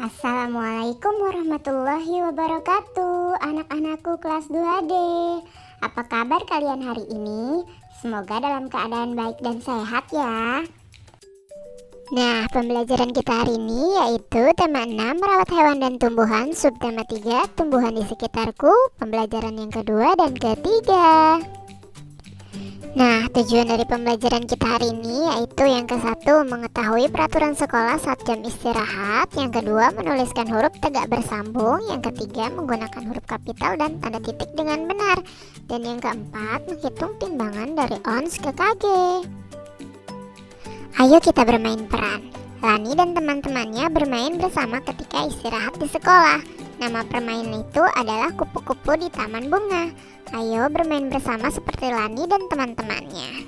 Assalamualaikum warahmatullahi wabarakatuh. Anak-anakku kelas 2D. Apa kabar kalian hari ini? Semoga dalam keadaan baik dan sehat ya. Nah, pembelajaran kita hari ini yaitu tema 6 merawat hewan dan tumbuhan, subtema 3 tumbuhan di sekitarku, pembelajaran yang kedua dan ketiga. Nah, tujuan dari pembelajaran kita hari ini yaitu yang ke-1 mengetahui peraturan sekolah saat jam istirahat, yang kedua menuliskan huruf tegak bersambung, yang ketiga menggunakan huruf kapital dan tanda titik dengan benar, dan yang keempat menghitung timbangan dari ons ke kg. Ayo kita bermain peran. Lani dan teman-temannya bermain bersama ketika istirahat di sekolah. Nama permainan itu adalah kupu-kupu di taman bunga. Ayo bermain bersama seperti Lani dan teman-temannya.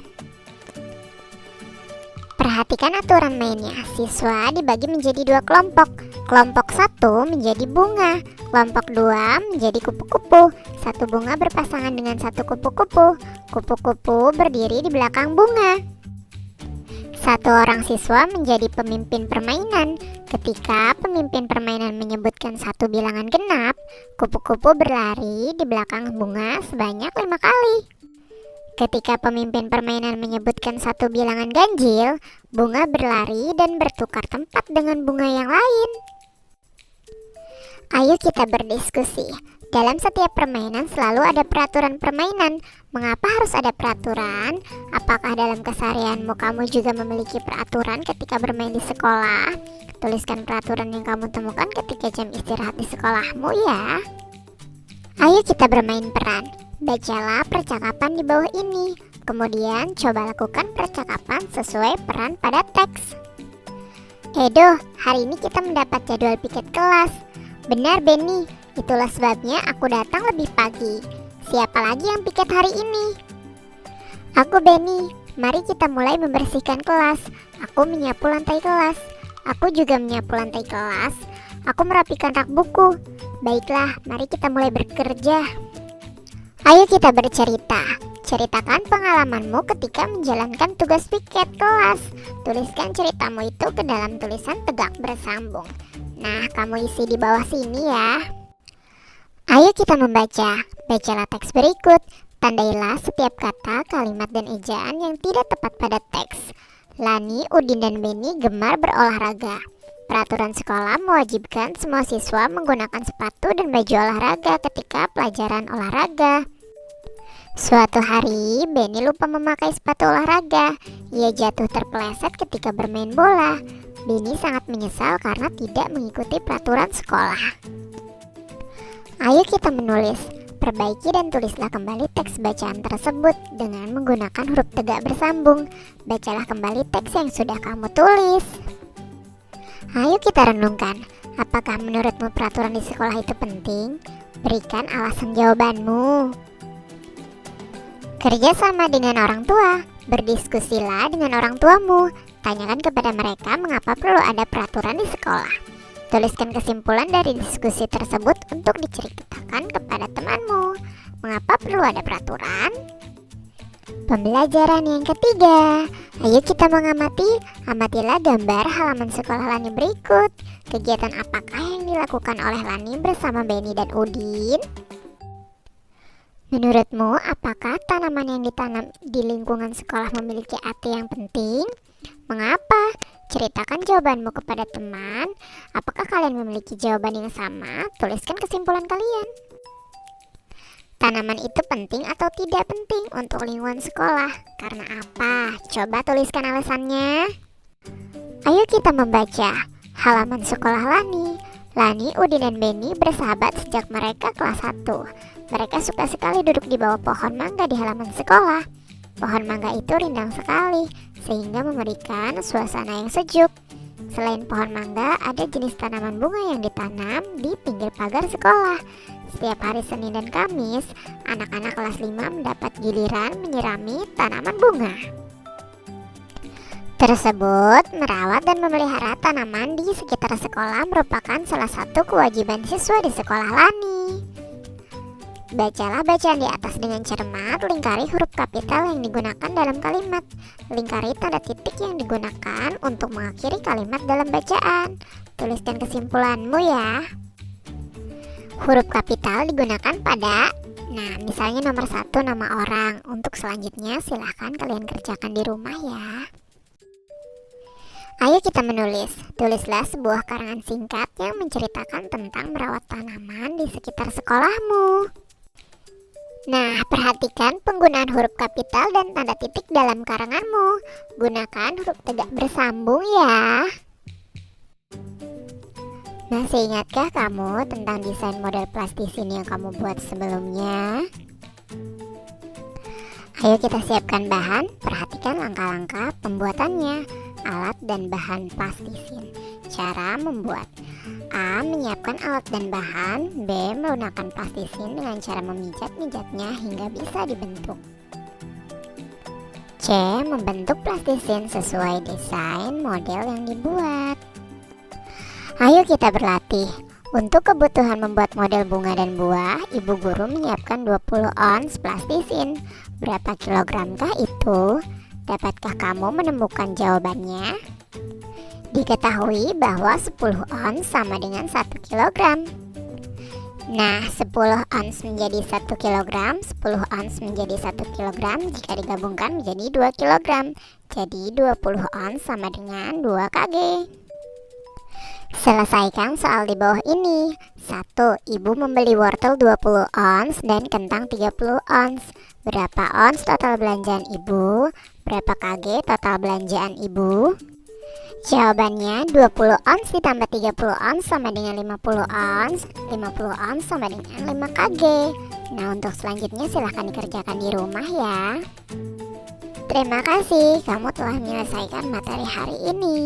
Perhatikan aturan mainnya. Siswa dibagi menjadi 2 kelompok. Kelompok 1 menjadi bunga, kelompok 2 menjadi kupu-kupu. Satu bunga berpasangan dengan satu kupu-kupu. Kupu-kupu berdiri di belakang bunga. Satu orang siswa menjadi pemimpin permainan. Ketika pemimpin permainan menyebutkan satu bilangan genap, kupu-kupu berlari di belakang bunga sebanyak 5 kali. Ketika pemimpin permainan menyebutkan satu bilangan ganjil, bunga berlari dan bertukar tempat dengan bunga yang lain. Ayo kita berdiskusi. Dalam setiap permainan selalu ada peraturan permainan. Mengapa harus ada peraturan? Apakah dalam keseharianmu kamu juga memiliki peraturan ketika bermain di sekolah? Tuliskan peraturan yang kamu temukan ketika jam istirahat di sekolahmu ya. Ayo kita bermain peran. Bacalah percakapan di bawah ini. Kemudian coba lakukan percakapan sesuai peran pada teks. Edo, hari ini kita mendapat jadwal piket kelas. Benar Benny, itulah sebabnya aku datang lebih pagi. Siapa lagi yang piket hari ini? Aku Benny, mari kita mulai membersihkan kelas. Aku menyapu lantai kelas. Aku juga menyapu lantai kelas. Aku merapikan rak buku. Baiklah, mari kita mulai bekerja. Ayo kita bercerita. Ceritakan pengalamanmu ketika menjalankan tugas piket kelas. Tuliskan ceritamu itu ke dalam tulisan tegak bersambung. Nah, kamu isi di bawah sini ya. Ayo kita membaca. Bacalah teks berikut. Tandailah setiap kata, kalimat, dan ejaan yang tidak tepat pada teks. Lani, Udin, dan Beni gemar berolahraga. Peraturan sekolah mewajibkan semua siswa menggunakan sepatu dan baju olahraga ketika pelajaran olahraga. Suatu hari, Beni lupa memakai sepatu olahraga. Ia jatuh terpeleset ketika bermain bola. Beni sangat menyesal karena tidak mengikuti peraturan sekolah. Ayo kita menulis. Perbaiki dan tulislah kembali teks bacaan tersebut dengan menggunakan huruf tegak bersambung. Bacalah kembali teks yang sudah kamu tulis. Ayo kita renungkan. Apakah menurutmu peraturan di sekolah itu penting? Berikan alasan jawabanmu. Kerja sama dengan orang tua. Berdiskusilah dengan orang tuamu. Tanyakan kepada mereka mengapa perlu ada peraturan di sekolah. Tuliskan kesimpulan dari diskusi tersebut untuk diceritakan kepada temanmu. Mengapa perlu ada peraturan? Pembelajaran yang ketiga. Ayo kita mengamati. Amatilah gambar halaman sekolah Lani berikut. Kegiatan apakah yang dilakukan oleh Lani bersama Beni dan Udin? Menurutmu, apakah tanaman yang ditanam di lingkungan sekolah memiliki arti yang penting? Mengapa? Ceritakan jawabanmu kepada teman. Apakah kalian memiliki jawaban yang sama? Tuliskan kesimpulan kalian. Tanaman itu penting atau tidak penting untuk lingkungan sekolah? Karena apa? Coba tuliskan alasannya. Ayo kita membaca. Halaman sekolah Lani. Lani, Udin, dan Beni bersahabat sejak mereka kelas 1. Mereka suka sekali duduk di bawah pohon mangga di halaman sekolah. Pohon mangga itu rindang sekali, sehingga memberikan suasana yang sejuk. Selain pohon mangga, ada jenis tanaman bunga yang ditanam di pinggir pagar sekolah. Setiap hari Senin dan Kamis, anak-anak kelas 5 mendapat giliran menyirami tanaman bunga tersebut. Merawat dan memelihara tanaman di sekitar sekolah merupakan salah satu kewajiban siswa di sekolah Lani. Bacalah bacaan di atas dengan cermat, lingkari huruf kapital yang digunakan dalam kalimat. Lingkari tanda titik yang digunakan untuk mengakhiri kalimat dalam bacaan. Tuliskan kesimpulanmu ya. Huruf kapital digunakan pada, misalnya nomor 1 nama orang. Untuk selanjutnya silahkan kalian kerjakan di rumah ya. Ayo kita menulis. Tulislah sebuah karangan singkat yang menceritakan tentang merawat tanaman di sekitar sekolahmu. Nah, perhatikan penggunaan huruf kapital dan tanda titik dalam karanganmu. Gunakan huruf tegak bersambung ya. Masih ingatkah kamu tentang desain model plastisin yang kamu buat sebelumnya? Ayo kita siapkan bahan, perhatikan langkah-langkah pembuatannya, alat dan bahan plastisin. Cara membuat: A. Menyiapkan alat dan bahan. B. Menggunakan plastisin dengan cara memijat-mijatnya hingga bisa dibentuk. C. Membentuk plastisin sesuai desain model yang dibuat. Ayo kita berlatih. Untuk kebutuhan membuat model bunga dan buah, ibu guru menyiapkan 20 ons plastisin. Berapa kilogramkah itu? Dapatkah kamu menemukan jawabannya? Diketahui bahwa 10 ons sama dengan 1 kilogram. Nah, 10 ons menjadi 1 kilogram, 10 ons menjadi 1 kilogram, jika digabungkan menjadi 2 kilogram. Jadi 20 ons sama dengan 2 kg. Selesaikan soal di bawah ini. 1. Ibu membeli wortel 20 ons dan kentang 30 ons. Berapa ons total belanjaan ibu? Berapa kg total belanjaan ibu? Jawabannya 20 ons ditambah 30 ons sama dengan 50 ons. 50 ons sama dengan 5 kg. Nah, untuk selanjutnya silahkan dikerjakan di rumah ya. Terima kasih kamu telah menyelesaikan materi hari ini.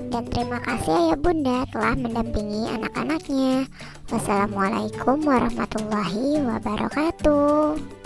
Dan terima kasih ayah bunda telah mendampingi anak-anaknya. Wassalamualaikum warahmatullahi wabarakatuh.